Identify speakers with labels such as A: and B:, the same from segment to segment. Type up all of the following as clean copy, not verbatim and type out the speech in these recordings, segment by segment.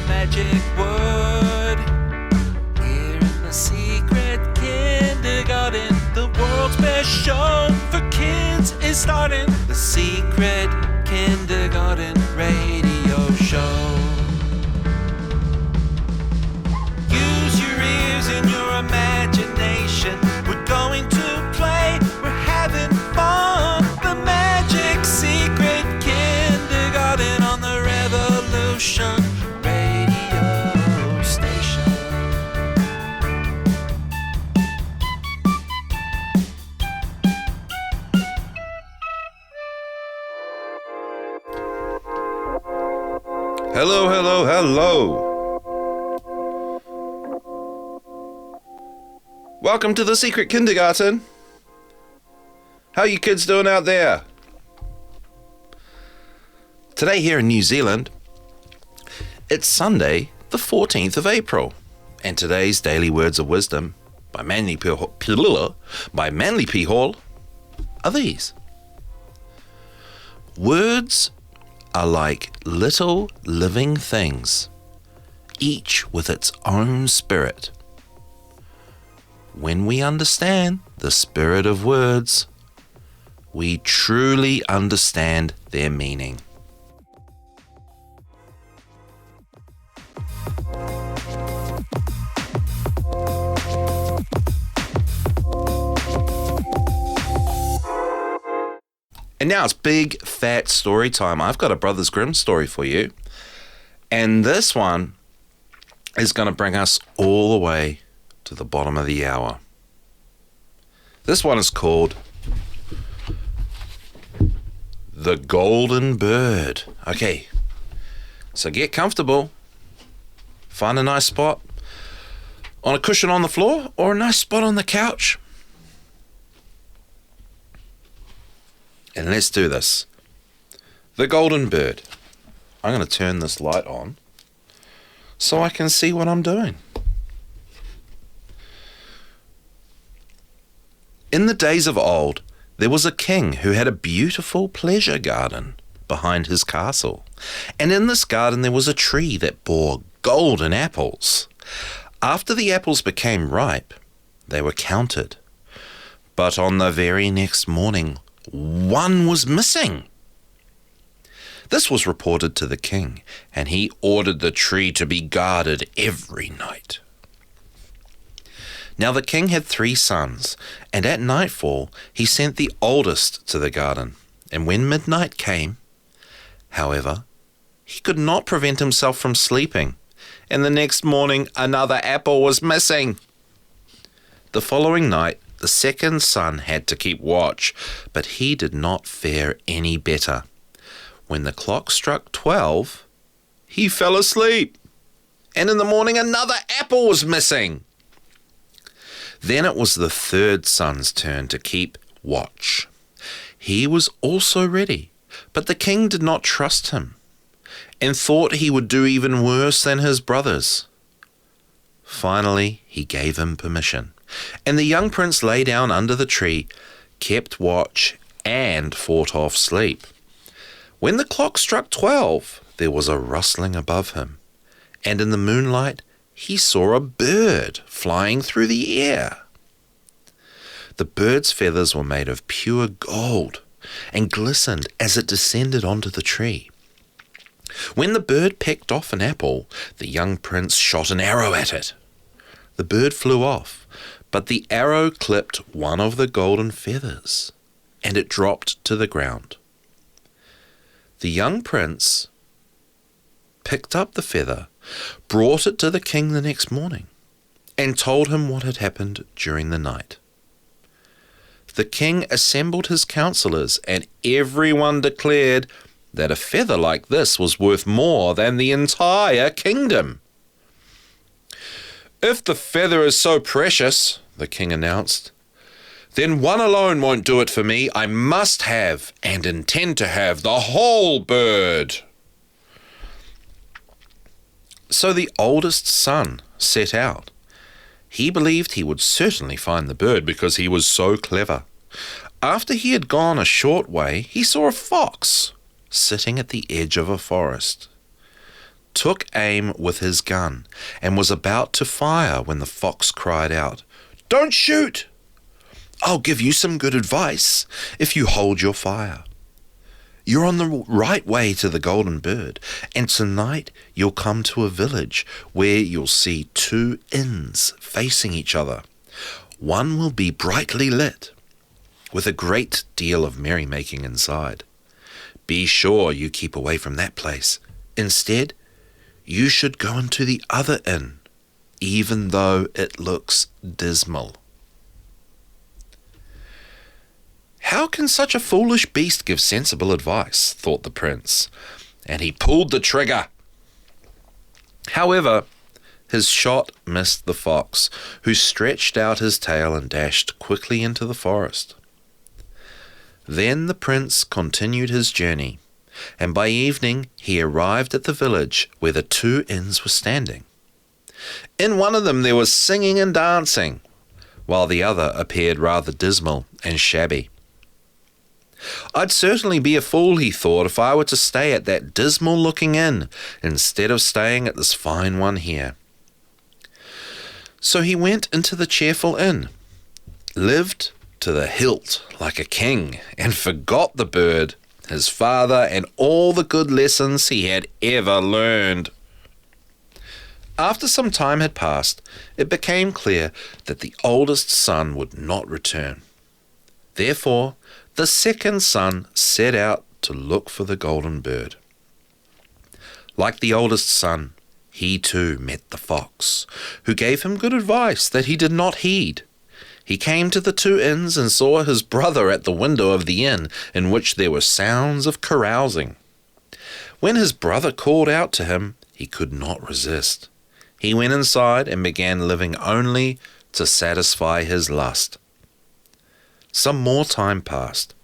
A: magic word. Here in the secret kindergarten, the world's best show for kids is starting. The secret kindergarten radio show. Use your ears and your imagination. We're going to play, we're having fun. The magic secret kindergarten on the Revolution radio station.
B: Hello, hello, hello. Welcome to the Secret Kindergarten. How are you kids doing out there? Today here in New Zealand, it's Sunday, the 14th of April, and today's Daily Words of Wisdom by Manly P. Hall are these. Words are like little living things, each with its own spirit. When we understand the spirit of words, we truly understand their meaning. And now it's big, fat story time. I've got a Brothers Grimm story for you. And this one is going to bring us all the way to the bottom of the hour. This one is called The Golden Bird. Okay, so get comfortable. Find a nice spot on a cushion on the floor or a nice spot on the couch. And let's do this. The Golden Bird. I'm going to turn this light on so I can see what I'm doing. In the days of old, there was a king who had a beautiful pleasure garden behind his castle. And in this garden there was a tree that bore golden apples. After the apples became ripe, they were counted. But on the very next morning, one was missing. This was reported to the king, and he ordered the tree to be guarded every night. Now the king had 3 sons, and at nightfall he sent the oldest to the garden. And when midnight came, however, he could not prevent himself from sleeping, and the next morning another apple was missing. The following night, the second son had to keep watch, but he did not fare any better. When the clock struck 12, he fell asleep, and in the morning another apple was missing. Then it was the third son's turn to keep watch. He was also ready, but the king did not trust him, and thought he would do even worse than his brothers. Finally, he gave him permission. And the young prince lay down under the tree, kept watch, and fought off sleep. When the clock struck 12, there was a rustling above him, and in the moonlight he saw a bird flying through the air. The bird's feathers were made of pure gold and glistened as it descended onto the tree. When the bird pecked off an apple, the young prince shot an arrow at it. The bird flew off, but the arrow clipped one of the golden feathers, and it dropped to the ground. The young prince picked up the feather, brought it to the king the next morning, and told him what had happened during the night. The king assembled his counselors, and everyone declared that a feather like this was worth more than the entire kingdom. "If the feather is so precious," the king announced, "then one alone won't do it for me. I must have and intend to have the whole bird." So the oldest son set out. He believed he would certainly find the bird because he was so clever. After he had gone a short way, he saw a fox sitting at the edge of a forest. took aim with his gun and was about to fire when the fox cried out, "Don't shoot! I'll give you some good advice if you hold your fire. You're on the right way to the golden bird, and tonight you'll come to a village where you'll see two inns facing each other. One will be brightly lit, with a great deal of merrymaking inside. Be sure you keep away from that place. Instead, you should go into the other inn, even though it looks dismal." "How can such a foolish beast give sensible advice?" thought the prince, and he pulled the trigger. However, his shot missed the fox, who stretched out his tail and dashed quickly into the forest. Then the prince continued his journey, and by evening he arrived at the village where the two inns were standing. In one of them there was singing and dancing, while the other appeared rather dismal and shabby. "I'd certainly be a fool," he thought, "if I were to stay at that dismal-looking inn instead of staying at this fine one here." So he went into the cheerful inn, lived to the hilt like a king, and forgot the bird, his father, and all the good lessons he had ever learned. After some time had passed, it became clear that the oldest son would not return. Therefore, the second son set out to look for the golden bird. Like the oldest son, he too met the fox, who gave him good advice that he did not heed. He came to the two inns and saw his brother at the window of the inn in which there were sounds of carousing. When his brother called out to him, he could not resist. He went inside and began living only to satisfy his lust. Some more time passed,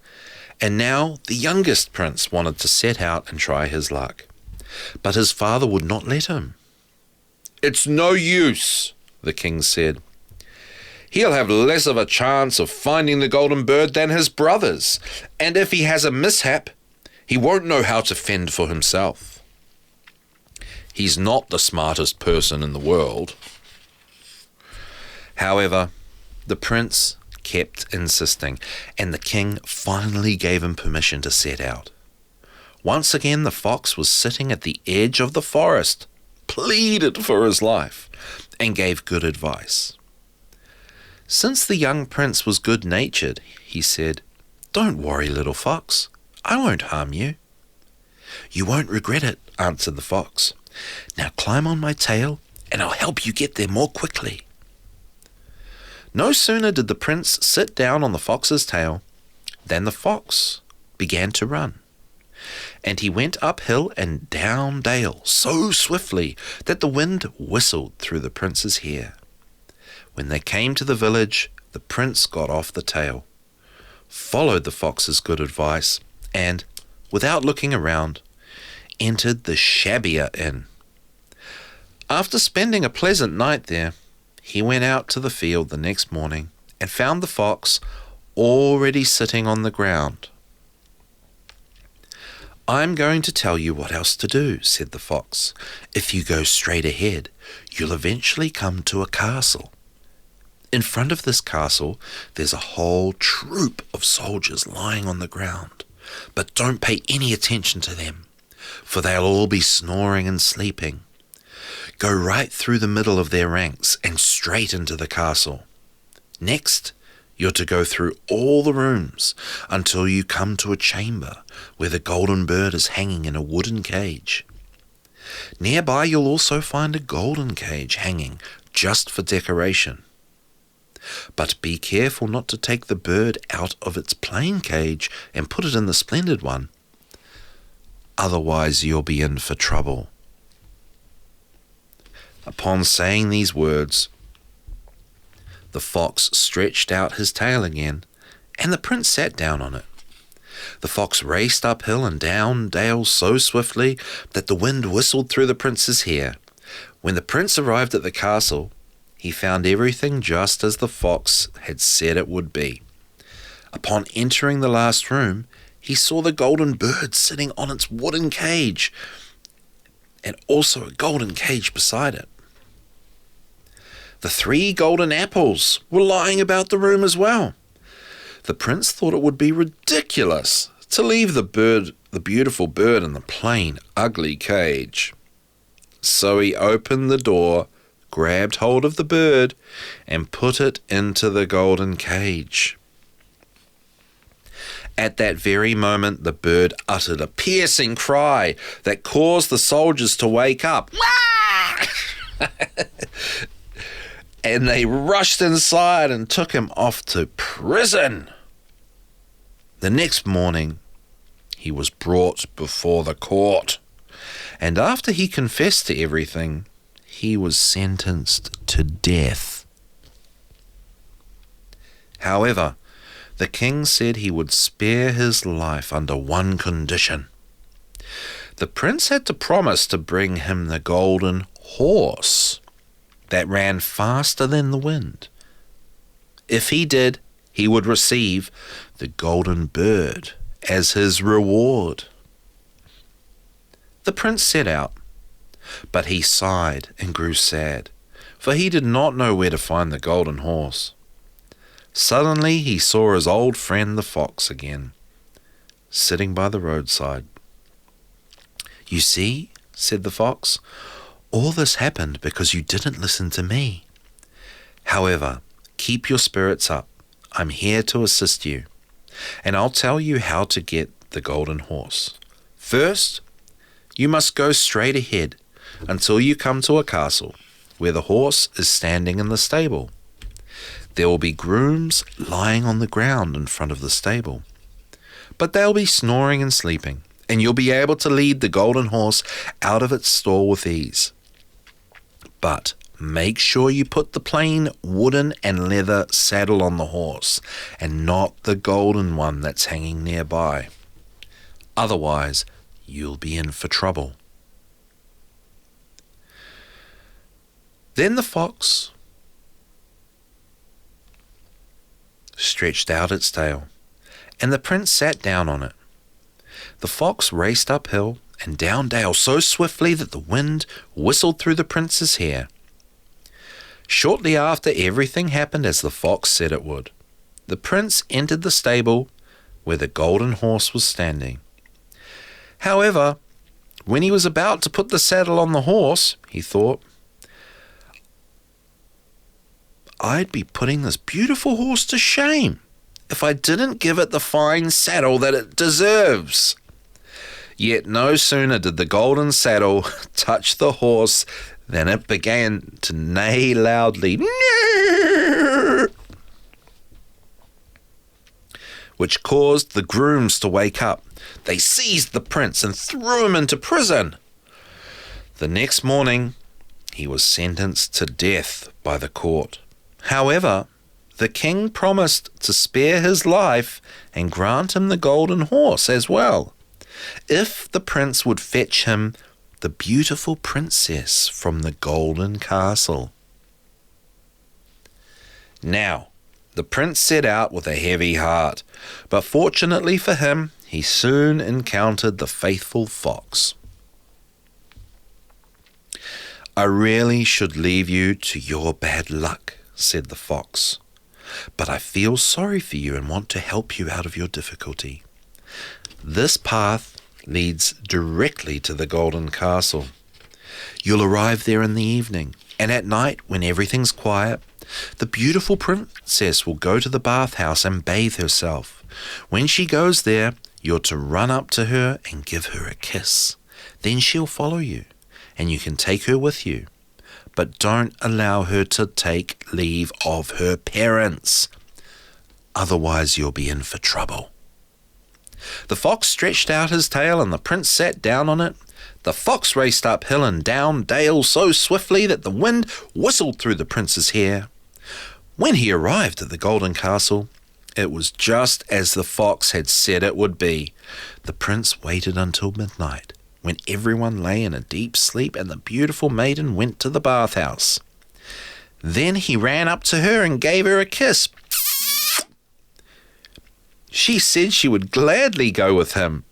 B: and now the youngest prince wanted to set out and try his luck, but his father would not let him. "It's no use," the king said. "He'll have less of a chance of finding the golden bird than his brothers, and if he has a mishap, he won't know how to fend for himself. He's not the smartest person in the world." However, the prince kept insisting, and the king finally gave him permission to set out. Once again the fox was sitting at the edge of the forest, pleaded for his life, and gave good advice. Since the young prince was good-natured, he said, "Don't worry, little fox, I won't harm you." "You won't regret it," answered the fox. "Now climb on my tail, and I'll help you get there more quickly." No sooner did the prince sit down on the fox's tail than the fox began to run, and he went uphill and down dale so swiftly that the wind whistled through the prince's hair. When they came to the village, the prince got off the tail, followed the fox's good advice, and, without looking around, entered the shabbier inn. After spending a pleasant night there, he went out to the field the next morning and found the fox already sitting on the ground. "I'm going to tell you what else to do," said the fox. "If you go straight ahead, you'll eventually come to a castle. In front of this castle, there's a whole troop of soldiers lying on the ground, but don't pay any attention to them, for they'll all be snoring and sleeping. Go right through the middle of their ranks and straight into the castle. Next, you're to go through all the rooms until you come to a chamber where the golden bird is hanging in a wooden cage. Nearby, you'll also find a golden cage hanging just for decoration. But be careful not to take the bird out of its plain cage and put it in the splendid one. Otherwise, you'll be in for trouble." Upon saying these words, the fox stretched out his tail again, and the prince sat down on it. The fox raced uphill and down dale so swiftly that the wind whistled through the prince's hair. When the prince arrived at the castle, he found everything just as the fox had said it would be. Upon entering the last room, he saw the golden bird sitting on its wooden cage, and also a golden cage beside it. The 3 golden apples were lying about the room as well. The prince thought it would be ridiculous to leave the beautiful bird in the plain, ugly cage. So he opened the door, grabbed hold of the bird, and put it into the golden cage. At that very moment, the bird uttered a piercing cry that caused the soldiers to wake up. And they rushed inside and took him off to prison. The next morning, he was brought before the court, and after he confessed to everything, he was sentenced to death. However, the king said he would spare his life under one condition. The prince had to promise to bring him the golden horse that ran faster than the wind. If he did, he would receive the golden bird as his reward. The prince set out, but he sighed and grew sad, for he did not know where to find the golden horse. Suddenly he saw his old friend the fox again, sitting by the roadside. "You see," said the fox, "all this happened because you didn't listen to me. However, keep your spirits up. I'm here to assist you, and I'll tell you how to get the golden horse. First, you must go straight ahead until you come to a castle where the horse is standing in the stable. There will be grooms lying on the ground in front of the stable, but they'll be snoring and sleeping, and you'll be able to lead the golden horse out of its stall with ease. But make sure you put the plain wooden and leather saddle on the horse, and not the golden one that's hanging nearby. Otherwise, you'll be in for trouble." Then the fox stretched out its tail, and the prince sat down on it. The fox raced uphill and down dale so swiftly that the wind whistled through the prince's hair. Shortly after, everything happened as the fox said it would. The prince entered the stable where the golden horse was standing. However, when he was about to put the saddle on the horse, he thought, "I'd be putting this beautiful horse to shame if I didn't give it the fine saddle that it deserves." Yet no sooner did the golden saddle touch the horse than it began to neigh loudly, which caused the grooms to wake up. They seized the prince and threw him into prison. The next morning, he was sentenced to death by the court. However, the king promised to spare his life and grant him the golden horse as well, if the prince would fetch him the beautiful princess from the golden castle. Now, the prince set out with a heavy heart, but fortunately for him, he soon encountered the faithful fox. "I really should leave you to your bad luck," said the fox, "but I feel sorry for you and want to help you out of your difficulty. This path leads directly to the golden castle. You'll arrive there in the evening, and at night, when everything's quiet, the beautiful princess will go to the bathhouse and bathe herself. When she goes there, you're to run up to her and give her a kiss. Then she'll follow you, and you can take her with you. But don't allow her to take leave of her parents. Otherwise, you'll be in for trouble." The fox stretched out his tail, and the prince sat down on it. The fox raced uphill and down dale so swiftly that the wind whistled through the prince's hair. When he arrived at the golden castle, it was just as the fox had said it would be. The prince waited until midnight, when everyone lay in a deep sleep, and the beautiful maiden went to the bathhouse. Then he ran up to her and gave her a kiss. She said she would gladly go with him,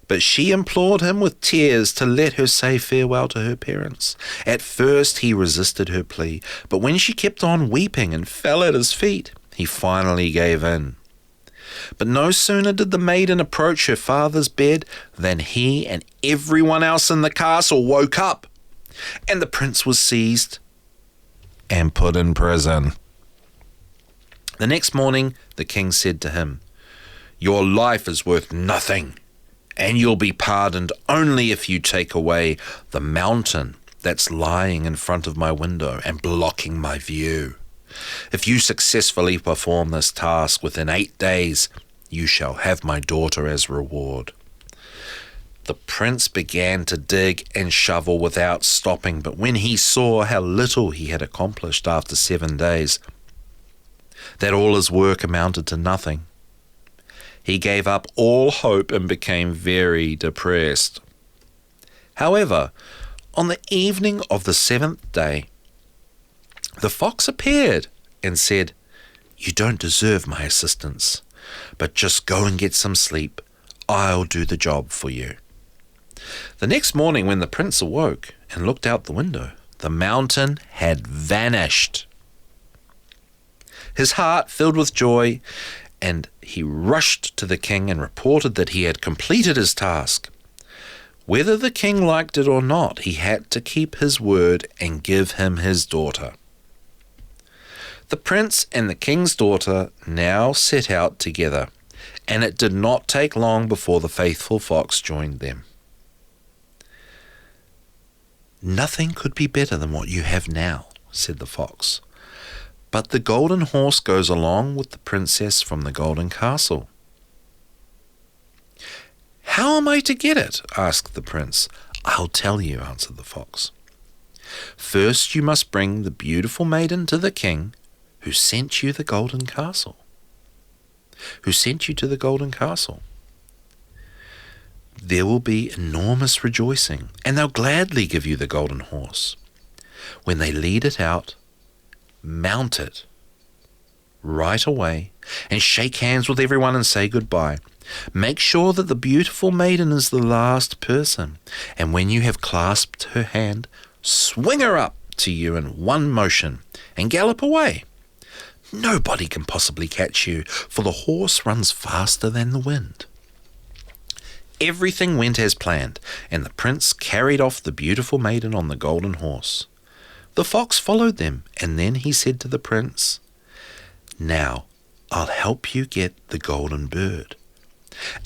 B: But she implored him with tears to let her say farewell to her parents. At first he resisted her plea, but when she kept on weeping and fell at his feet, he finally gave in. But no sooner did the maiden approach her father's bed than he and everyone else in the castle woke up, and the prince was seized and put in prison. The next morning the king said to him, "Your life is worth nothing, and you'll be pardoned only if you take away the mountain that's lying in front of my window and blocking my view. If you successfully perform this task within 8 days, you shall have my daughter as reward." The prince began to dig and shovel without stopping, but when he saw how little he had accomplished after 7 days, that all his work amounted to nothing, he gave up all hope and became very depressed. However, on the evening of the 7th day, the fox appeared and said, "You don't deserve my assistance, but just go and get some sleep. I'll do the job for you." The next morning when the prince awoke and looked out the window, the mountain had vanished. His heart filled with joy, and he rushed to the king and reported that he had completed his task. Whether the king liked it or not, he had to keep his word and give him his daughter. The prince and the king's daughter now set out together, and it did not take long before the faithful fox joined them. "Nothing could be better than what you have now," said the fox, "but the golden horse goes along with the princess from the golden castle." "How am I to get it?" asked the prince. "I'll tell you," answered the fox. "First you must bring the beautiful maiden to the king who sent you the golden castle. Who sent you to the golden castle. There will be enormous rejoicing, and they'll gladly give you the golden horse. When they lead it out, mount it right away and shake hands with everyone and say goodbye. Make sure that the beautiful maiden is the last person, and when you have clasped her hand, swing her up to you in one motion and gallop away. Nobody can possibly catch you, for the horse runs faster than the wind." Everything went as planned, and the prince carried off the beautiful maiden on the golden horse. The fox followed them, and then he said to the prince, "Now I'll help you get the golden bird.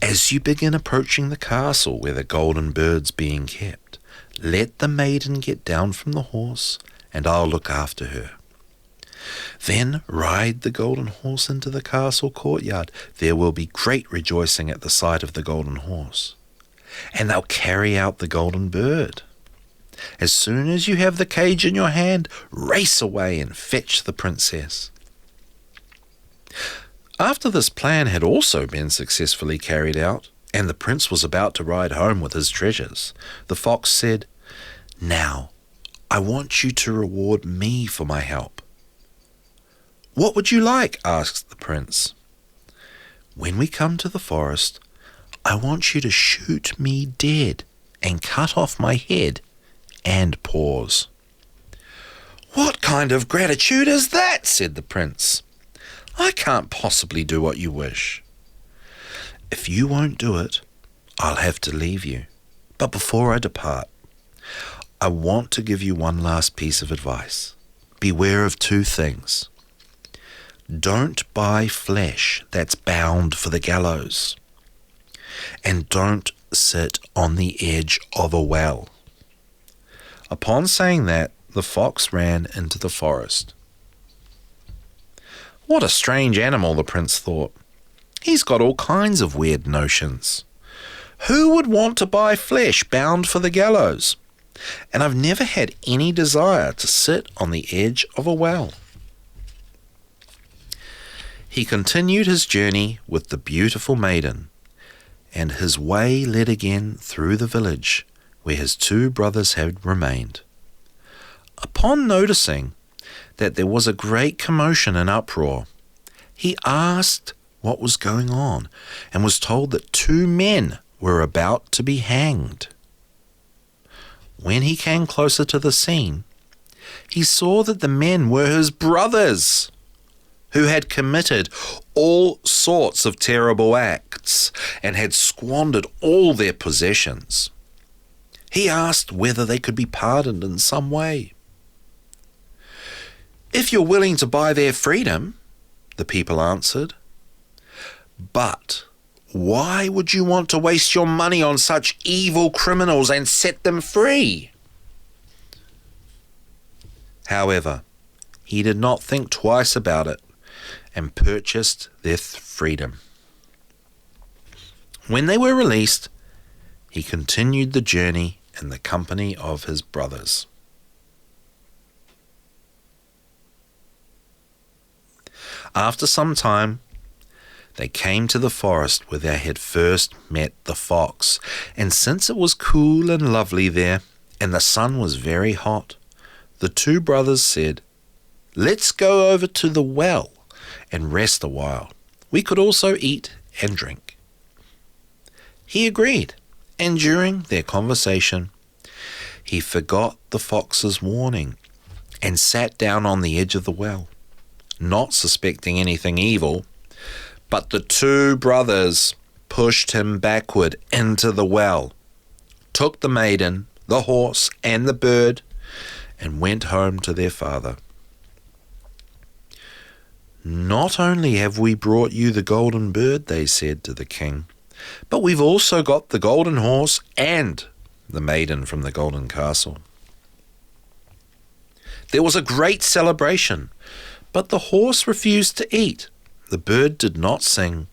B: As you begin approaching the castle where the golden bird's being kept, let the maiden get down from the horse, and I'll look after her. Then ride the golden horse into the castle courtyard. There will be great rejoicing at the sight of the golden horse, and they'll carry out the golden bird. As soon as you have the cage in your hand, race away and fetch the princess." After this plan had also been successfully carried out, and the prince was about to ride home with his treasures, the fox said, "Now I want you to reward me for my help." "What would you like?" asked the prince. "When we come to the forest, I want you to shoot me dead and cut off my head and paws." "What kind of gratitude is that?" said the prince. "I can't possibly do what you wish." "If you won't do it, I'll have to leave you. But before I depart, I want to give you one last piece of advice. Beware of 2 things. Don't buy flesh that's bound for the gallows, and don't sit on the edge of a well." Upon saying that, the fox ran into the forest. What a strange animal, the prince thought. He's got all kinds of weird notions. Who would want to buy flesh bound for the gallows? And I've never had any desire to sit on the edge of a well. He continued his journey with the beautiful maiden, and his way led again through the village where his 2 brothers had remained. Upon noticing that there was a great commotion and uproar, he asked what was going on, and was told that 2 men were about to be hanged. When he came closer to the scene, he saw that the men were his brothers, who had committed all sorts of terrible acts and had squandered all their possessions. He asked whether they could be pardoned in some way. "If you're willing to buy their freedom," the people answered. "But why would you want to waste your money on such evil criminals and set them free?" However, he did not think twice about it and purchased their freedom. When they were released, he continued the journey in the company of his brothers. After some time, they came to the forest where they had first met the fox, and since it was cool and lovely there, and the sun was very hot, the two brothers said, "Let's go over to the well and rest a while. We could also eat and drink." He agreed, and during their conversation, he forgot the fox's warning and sat down on the edge of the well, not suspecting anything evil. But the two brothers pushed him backward into the well, took the maiden, the horse, and the bird, and went home to their father. "Not only have we brought you the golden bird," they said to the king, "but we've also got the golden horse and the maiden from the golden castle." There was a great celebration, but the horse refused to eat, the bird did not sing,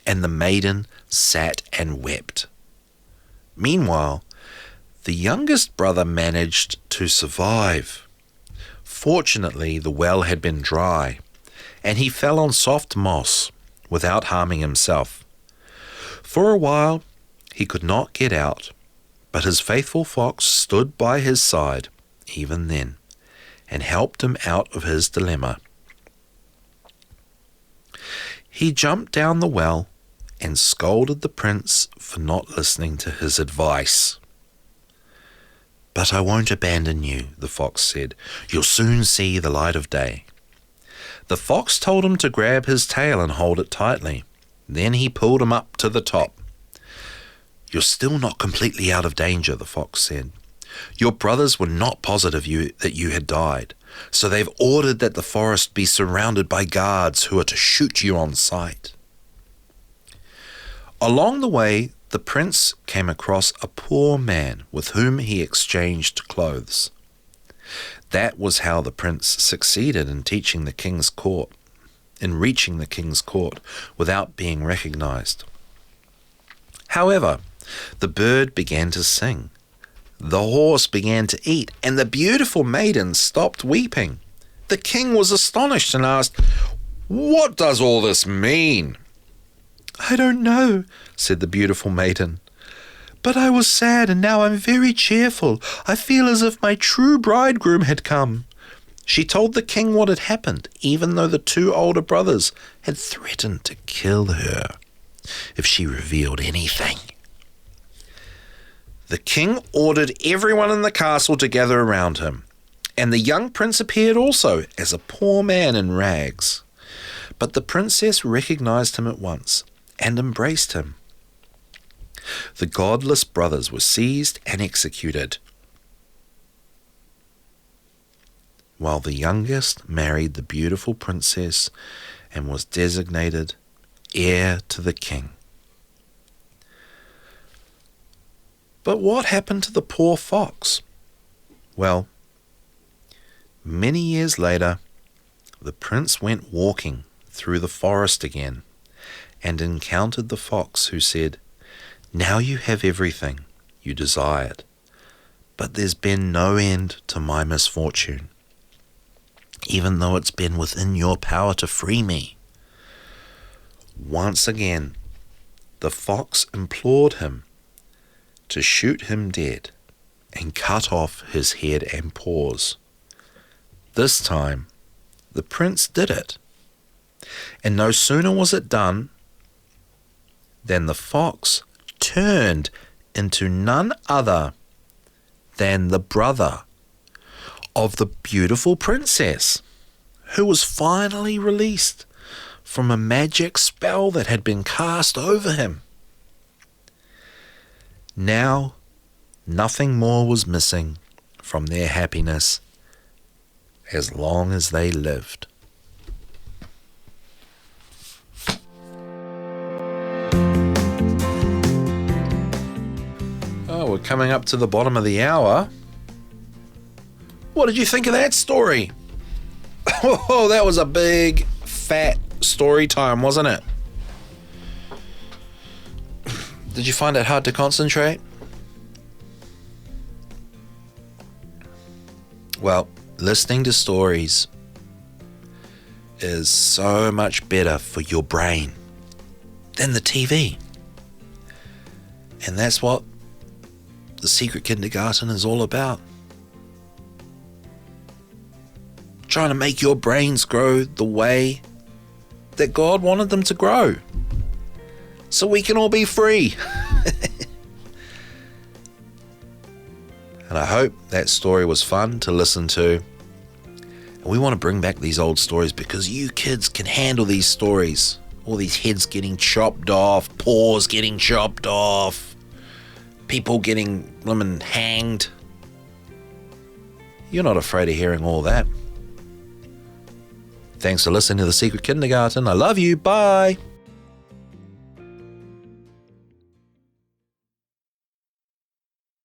B: and the maiden sat and wept. Meanwhile, the youngest brother managed to survive. Fortunately, the well had been dry, and he fell on soft moss without harming himself. For a while, he could not get out, but his faithful fox stood by his side even then, and helped him out of his dilemma. He jumped down the well and scolded the prince for not listening to his advice. "But I won't abandon you," the fox said. "You'll soon see the light of day." The fox told him to grab his tail and hold it tightly. Then he pulled him up to the top. "You're still not completely out of danger," the fox said. "Your brothers were not positive that you had died, so they've ordered that the forest be surrounded by guards who are to shoot you on sight." Along the way, the prince came across a poor man with whom he exchanged clothes. That was how the prince succeeded in reaching the king's court without being recognized. However, the bird began to sing, the horse began to eat, and the beautiful maiden stopped weeping. The king was astonished and asked, "What does all this mean?" "I don't know," said the beautiful maiden. "But I was sad, and now I'm very cheerful. I feel as if my true bridegroom had come." She told the king what had happened, even though the two older brothers had threatened to kill her if she revealed anything. The king ordered everyone in the castle to gather around him, and the young prince appeared also as a poor man in rags. But the princess recognized him at once and embraced him. The godless brothers were seized and executed, while the youngest married the beautiful princess and was designated heir to the king. But what happened to the poor fox? Well, many years later, the prince went walking through the forest again and encountered the fox, who said, "Now you have everything you desired, but there's been no end to my misfortune, even though it's been within your power to free me." Once again, the fox implored him to shoot him dead and cut off his head and paws. This time, the prince did it, and no sooner was it done than the fox turned into none other than the brother of the beautiful princess, who was finally released from a magic spell that had been cast over him. Now, nothing more was missing from their happiness as long as they lived. Oh, we're coming up to the bottom of the hour. What did you think of that story? Oh, that was a big, fat story time, wasn't it? Did you find it hard to concentrate? Well, listening to stories is so much better for your brain than the TV. And that's what the Secret Kindergarten is all about. Trying to make your brains grow the way that God wanted them to grow, so we can all be free. And I hope that story was fun to listen to. And we want to bring back these old stories because you kids can handle these stories. All these heads getting chopped off, paws getting chopped off, people getting hanged. You're not afraid of hearing all that. Thanks for listening to The Secret Kindergarten. I love you. Bye.